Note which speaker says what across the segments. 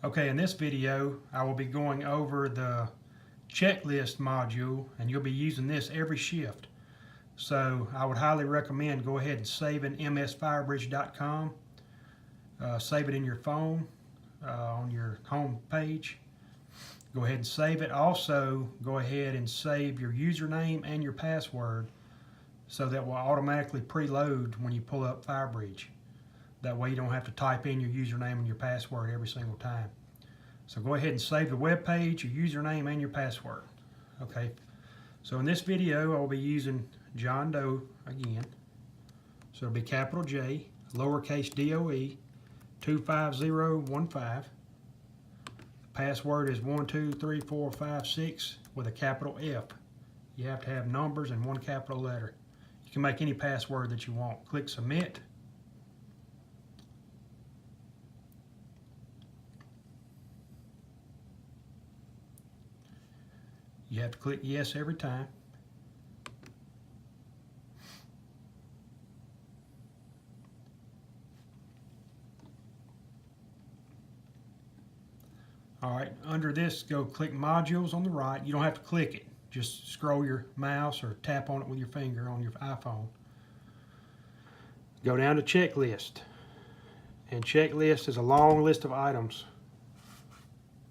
Speaker 1: Okay, in this video I will be going over the checklist module, and you'll be using this every shift. So I would highly recommend go ahead and save in msfirebridge.com. Save it in your phone on your home page. Go ahead and save it. Also go ahead and save your username and your password so that will automatically preload when you pull up Firebridge. That way you don't have to type in your username and your password every single time. So go ahead and save the web page, your username, and your password. Okay. So in this video, I'll be using John Doe again. So it'll be capital J, lowercase DOE, 25015. Password is 123456 with a capital F. You have to have numbers and one capital letter. You can make any password that you want. Click Submit. You have to click yes every time. Alright, under this, go click Modules on the right. You don't have to click it. Just scroll your mouse or tap on it with your finger on your iPhone. Go down to Checklist. And Checklist is a long list of items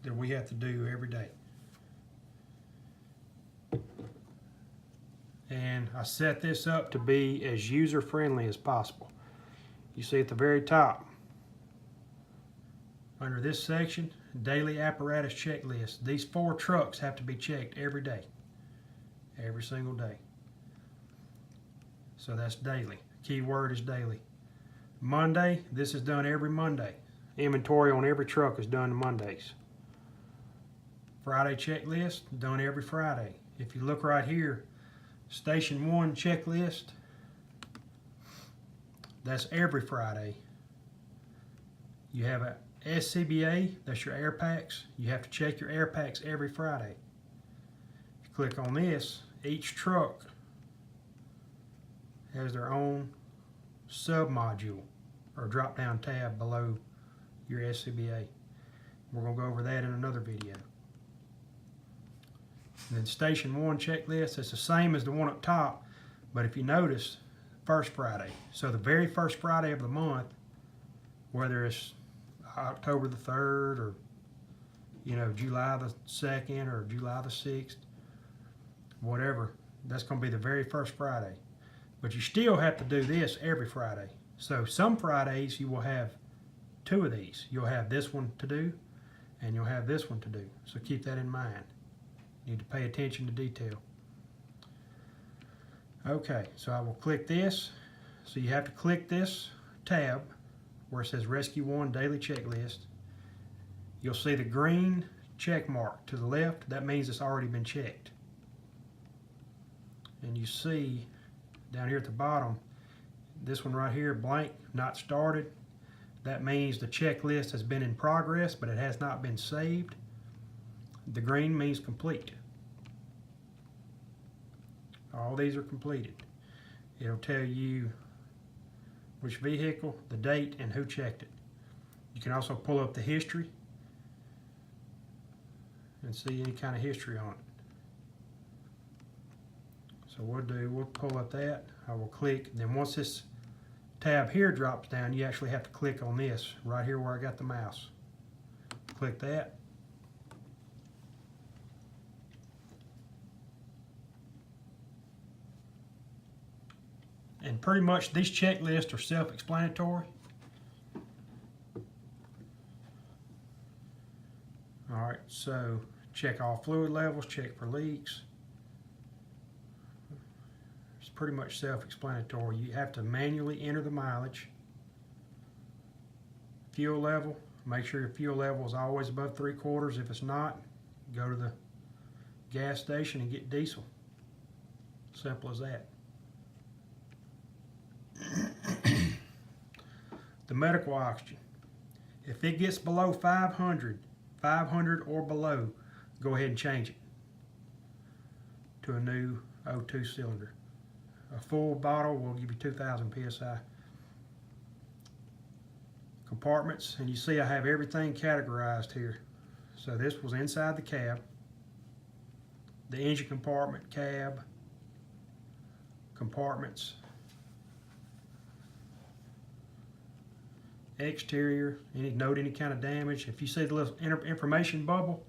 Speaker 1: that we have to do every day. And I set this up to be as user-friendly as possible. You see at the very top, under this section, Daily Apparatus Checklist. These 4 trucks have to be checked every day. Every single day. So that's daily. Keyword is daily. Monday, this is done every Monday. Inventory on every truck is done on Mondays. Friday checklist, done every Friday. If you look right here, Station 1 checklist, that's every Friday. You have a SCBA, that's your air packs. You have to check your air packs every Friday. If you click on this, each truck has their own sub-module or drop-down tab below your SCBA. We're going to go over that in another video. And then Station 1 checklist, it's the same as the one up top, but if you notice, first Friday. So the very first Friday of the month, whether it's October the 3rd or July the 2nd or July the 6th, whatever, that's going to be the very first Friday. But you still have to do this every Friday. So some Fridays you will have 2 of these. You'll have this one to do and you'll have this one to do. So keep that in mind. You need to pay attention to detail. Okay, so I will click this. So you have to click this tab where it says Rescue 1 Daily Checklist. You'll see the green check mark to the left. That means it's already been checked. And you see down here at the bottom, this one right here, blank, not started. That means the checklist has been in progress, but it has not been saved. The green means complete. All these are completed. It'll tell you which vehicle, the date, and who checked it. You can also pull up the history and see any kind of history on it. So we'll pull up that. I will click. Then once this tab here drops down, you actually have to click on this right here where I got the mouse. Click that. And pretty much these checklists are self-explanatory. Alright, so check all fluid levels, check for leaks. It's pretty much self-explanatory. You have to manually enter the mileage. Fuel level, make sure your fuel level is always above 3/4. If it's not, go to the gas station and get diesel. Simple as that. The medical oxygen. If it gets below 500 or below, go ahead and change it to a new O2 cylinder. A full bottle will give you 2,000 psi. compartments, and you see I have everything categorized here. So this was inside the cab, the engine compartment, cab, compartments, exterior, note any kind of damage. If you see the little information bubble,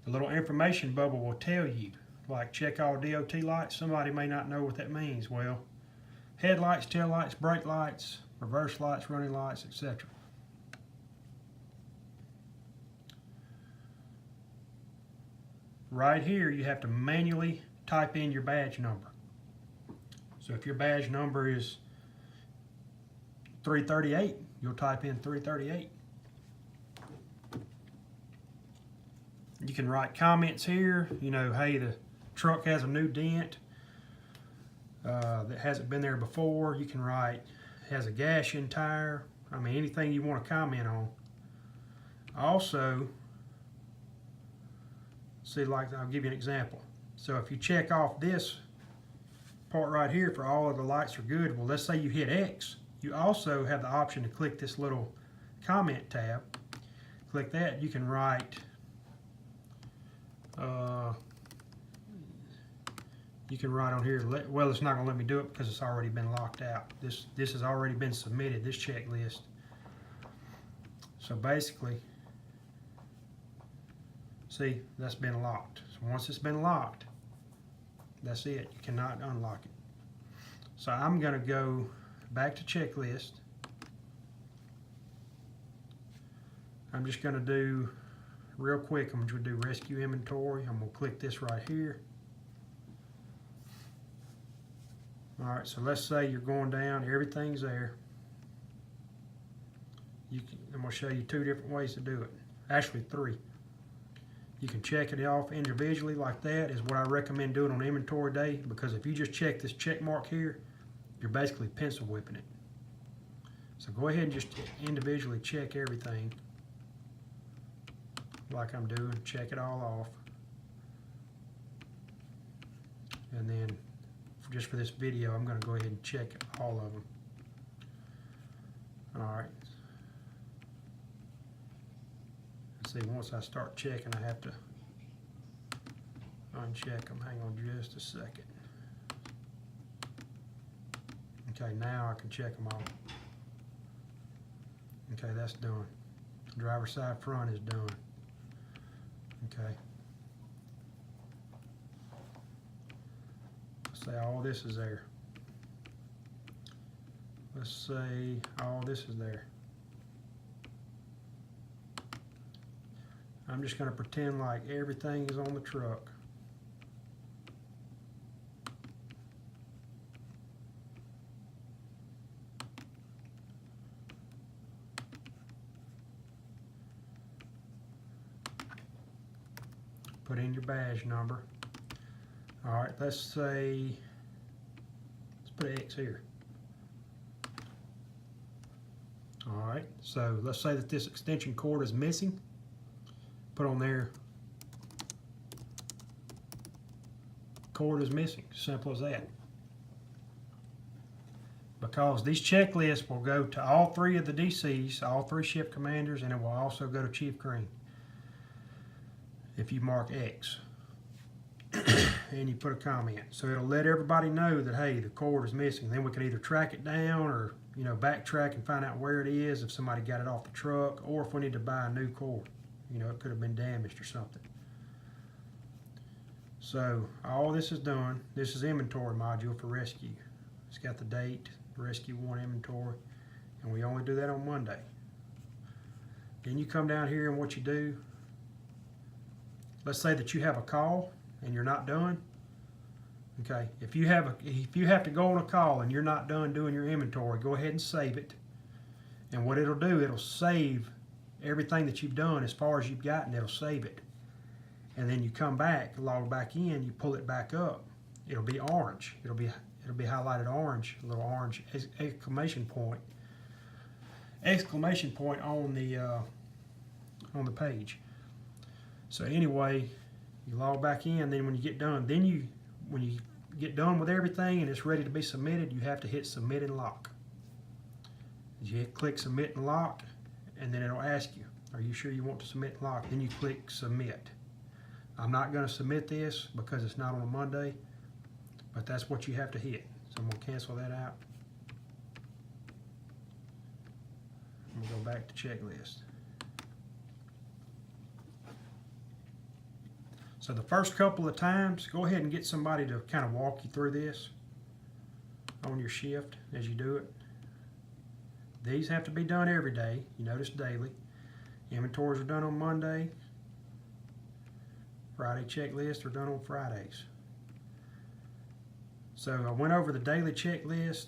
Speaker 1: the little information bubble will tell you, like check all DOT lights. Somebody may not know what that means. Well, headlights, tail lights, brake lights, reverse lights, running lights, etc. Right here, you have to manually type in your badge number. So if your badge number is 338, you'll type in 338. You can write comments here, hey, the truck has a new dent that hasn't been there before. You can write, has a gash in tire. I mean, anything you want to comment on. Also, see, like, I'll give you an example. So if you check off this part right here for all of the lights are good, well, let's say you hit X. You also have the option to click this little comment tab. Click that, you can write, you can write on here, well, it's not going to let me do it because it's already been locked out. This has already been submitted, this checklist. So basically, see, that's been locked. So once it's been locked, that's it. You cannot unlock it. So I'm going to go back to checklist. I'm just going to do, real quick, I'm going to do rescue inventory. I'm going to click this right here. Alright, so let's say you're going down, everything's there. I'm going to show you two different ways to do it. Actually, three. You can check it off individually like that is what I recommend doing on inventory day, because if you just check this check mark here, you're basically pencil whipping it. So go ahead and just individually check everything like I'm doing. Check it all off. And then just for this video, I'm going to go ahead and check all of them. Alright. See, once I start checking, I have to uncheck them. Hang on just a second. Okay, now I can check them all. Okay, that's done. Driver's side front is done. Okay. Let's say all this is there. Let's say all this is there. I'm just going to pretend like everything is on the truck. Put in your badge number. Alright, let's say, let's put an X here. Alright, so let's say that this extension cord is missing. Put on there, cord is missing. Simple as that. Because these checklists will go to all three of the DCs, all three shift commanders, and it will also go to Chief Green if you mark X and you put a comment. So it'll let everybody know that, hey, the cord is missing. Then we can either track it down or, backtrack and find out where it is if somebody got it off the truck, or if we need to buy a new cord. It could have been damaged or something. So all this is done. This is inventory module for rescue. It's got the date, rescue 1 inventory, and we only do that on Monday. Then you come down here and what you do, let's say that you have a call and you're not done. Okay, if you have to go on a call and you're not done doing your inventory, go ahead and save it. And what it'll do, it'll save everything that you've done as far as you've gotten. It'll save it. And then you come back, log back in, you pull it back up. It'll be orange. It'll be highlighted orange, a little orange exclamation point on the page. So anyway, you log back in. Then when you get done, when you get done with everything and it's ready to be submitted, you have to hit submit and lock. You click submit and lock, and then it'll ask you, are you sure you want to submit and lock? Then you click submit. I'm not going to submit this because it's not on a Monday, but that's what you have to hit. So I'm going to cancel that out. I'm going to go back to checklist. So the first couple of times, go ahead and get somebody to kind of walk you through this on your shift as you do it. These have to be done every day. You notice daily. Inventories are done on Monday. Friday checklists are done on Fridays. So I went over the daily checklist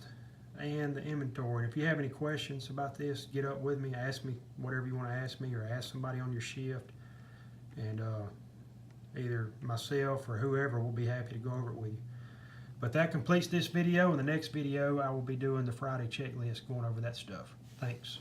Speaker 1: and the inventory. If you have any questions about this, get up with me, ask me whatever you want to ask me, or ask somebody on your shift, and either myself or whoever will be happy to go over it with you. But that completes this video. In the next video, I will be doing the Friday checklist, going over that stuff. Thanks.